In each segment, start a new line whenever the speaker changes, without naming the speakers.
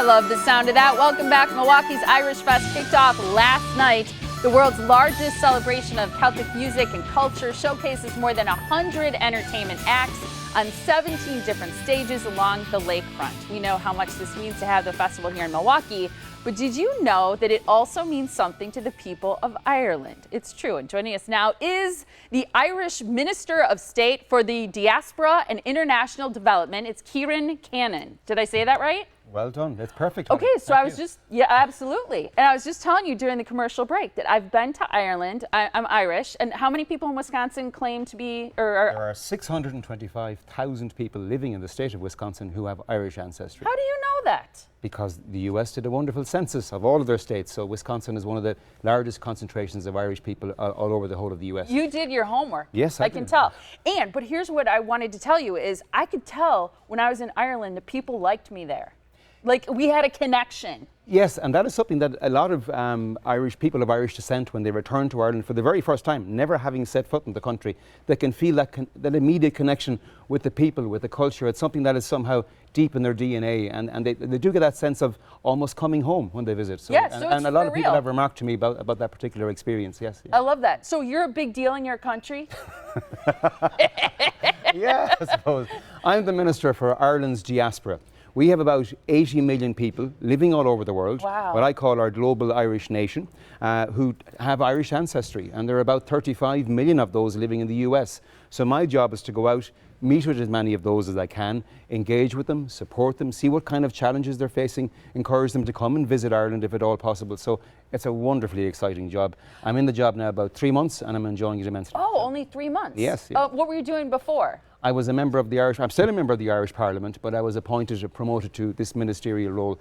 I love the sound of that. Welcome back. Milwaukee's Irish Fest kicked off last night. The world's largest celebration of Celtic music and culture showcases more than 100 entertainment acts on 17 different stages along the lakefront. We know how much this means to have the festival here in Milwaukee, but did you know that it also means something to the people of Ireland? It's true, and joining us now is the Irish Minister of State for the Diaspora and International Development. It's Ciaran Cannon. Did I say that right?
Well done. That's perfect.
Okay, so I was just, yeah, absolutely. And I was just telling you during the commercial break that I've been to Ireland. I'm Irish. And how many people in Wisconsin claim to be,
There are 625,000 people living in the state of Wisconsin who have Irish ancestry.
How do you know that?
Because the US did a wonderful census of all of their states. So Wisconsin is one of the largest concentrations of Irish people all over the whole of the US.
You did your homework.
Yes, I
can
did.
tell. But here's what I wanted to tell you is I could tell when I was in Ireland, the people liked me there. Like, we had a connection.
Yes, and that is something that a lot of Irish people of Irish descent, when they return to Ireland for the very first time, never having set foot in the country, they can feel that immediate connection with the people, with the culture. It's something that is somehow deep in their DNA, and they do get that sense of almost coming home when they visit. So,
yes,
and a lot of people have remarked to me about that particular experience, yes.
I love that. So you're a big deal in your country?
Yeah, I suppose. I'm the Minister for Ireland's Diaspora. We have about 80 million people living all over the world,
wow,
what I call our global Irish nation, who have Irish ancestry, and there are about 35 million of those living in the US. So my job is to go out, meet with as many of those as I can, engage with them, support them, see what kind of challenges they're facing, encourage them to come and visit Ireland if at all possible. So it's a wonderfully exciting job. I'm in the job now about 3 months and I'm enjoying it immensely.
Oh, only 3 months?
Yes. Yeah.
What were you doing before?
I was a member of the I'm still a member of the Irish Parliament, but I was appointed or promoted to this ministerial role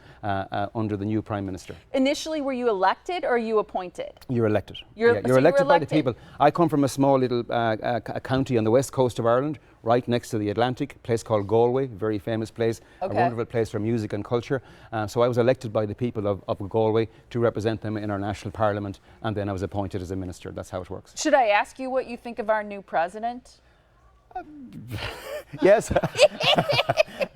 under the new Prime Minister.
Initially, were you elected or are you appointed?
You're elected.
You're
elected by the people. I come from a small little county on the west coast of Ireland, right next to the Atlantic, a place called Galway, a very famous place,
okay,
a wonderful place for music and culture. So I was elected by the people of Galway to represent them in our national parliament, and then I was appointed as a minister. That's how it works.
Should I ask you what you think of our new president?
Yes.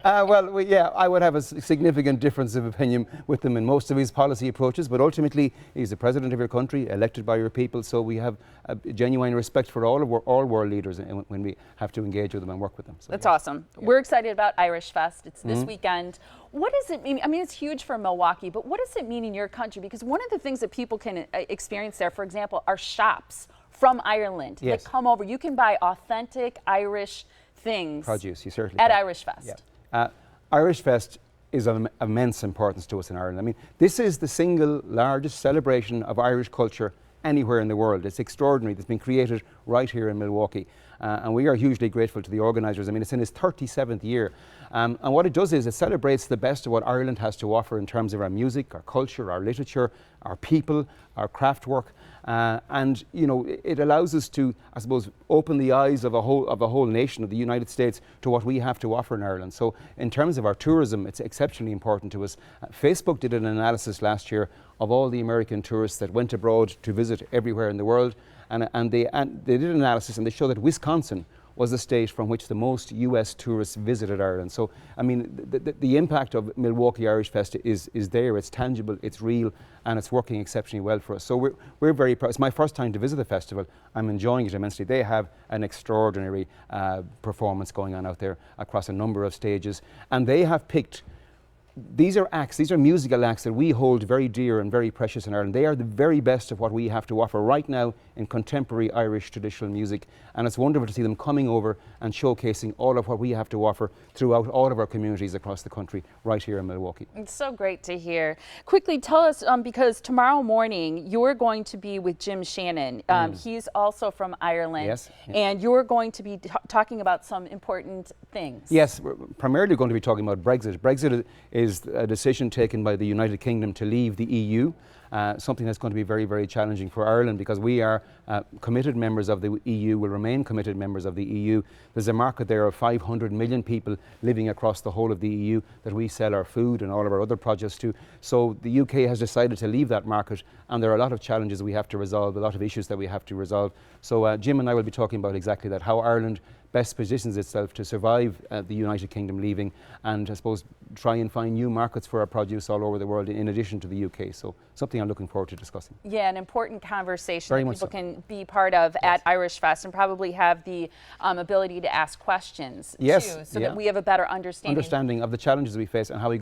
I would have a significant difference of opinion with him in most of his policy approaches, but ultimately he's the president of your country, elected by your people, so we have a genuine respect for all world leaders when we have to engage with them and work with them. So,
that's awesome. Yeah. We're excited about Irish Fest. It's this weekend. What does it mean? I mean, it's huge for Milwaukee, but what does it mean in your country? Because one of the things that people can experience there, for example, are shops from Ireland that come over. You can buy authentic Irish things.
Produce, you certainly
at
can.
Irish Fest.
Yeah. Irish Fest is of immense importance to us in Ireland. I mean, this is the single largest celebration of Irish culture anywhere in the world. It's extraordinary. It's been created right here in Milwaukee. And we are hugely grateful to the organisers. I mean, it's in its 37th year. And what it does is it celebrates the best of what Ireland has to offer in terms of our music, our culture, our literature, our people, our craft work. And, you know, it allows us to, I suppose, open the eyes of a whole nation, of the United States, to what we have to offer in Ireland. So in terms of our tourism, it's exceptionally important to us. Facebook did an analysis last year of all the American tourists that went abroad to visit everywhere in the world. And they did an analysis and they showed that Wisconsin was the state from which the most US tourists visited Ireland. So, I mean, the impact of Milwaukee Irish Fest is there, it's tangible, it's real, and it's working exceptionally well for us. So we're very proud. It's my first time to visit the festival. I'm enjoying it immensely. They have an extraordinary performance going on out there across a number of stages, and they have picked these are musical acts that we hold very dear and very precious in Ireland. They are the very best of what we have to offer right now in contemporary Irish traditional music. And it's wonderful to see them coming over and showcasing all of what we have to offer throughout all of our communities across the country, right here in Milwaukee.
It's so great to hear. Quickly tell us, because tomorrow morning you're going to be with Jim Shannon. He's also from Ireland.
Yes.
And you're going to be talking about some important things.
Yes, we're primarily going to be talking about Brexit. Brexit is a decision taken by the United Kingdom to leave the EU. Something that's going to be very, very challenging for Ireland because we are committed members of the EU, will remain committed members of the EU. There's a market there of 500 million people living across the whole of the EU that we sell our food and all of our other produce to. So the UK has decided to leave that market, and there are a lot of challenges we have to resolve, a lot of issues that we have to resolve. So Jim and I will be talking about exactly that, how Ireland best positions itself to survive the United Kingdom leaving, and I suppose try and find new markets for our produce all over the world in addition to the UK. So something I'm looking forward to discussing.
Yeah, an important conversation
Very
that
much
people
so.
can be part of at Irish Fest, and probably have the ability to ask questions too, so that we have a better understanding
of the challenges we face and how we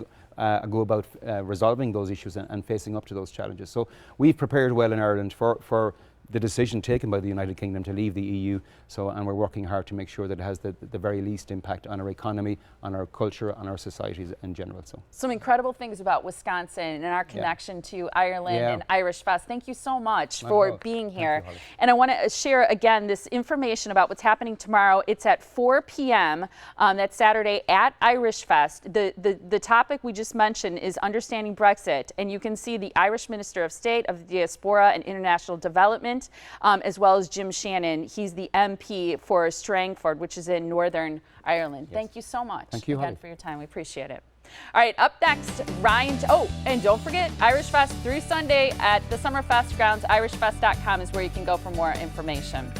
go about resolving those issues and facing up to those challenges. So we've prepared well in Ireland for the decision taken by the United Kingdom to leave the EU, and we're working hard to make sure that it has the very least impact on our economy, on our culture, on our societies in general. So
some incredible things about Wisconsin and our connection to Ireland and Irish Fest. Thank you so much for being here. And I want to share again this information about what's happening tomorrow. It's at 4 p.m. That's Saturday at Irish Fest. The topic we just mentioned is understanding Brexit, and you can see the Irish Minister of State of Diaspora and International Development, as well as Jim Shannon. He's the MP for Strangford, which is in Northern Ireland. Thank you so much again for your time. We appreciate it. All right, up next, Ryan. Oh, and don't forget, Irish Fest through Sunday at the Summerfest grounds. irishfest.com is where you can go for more information.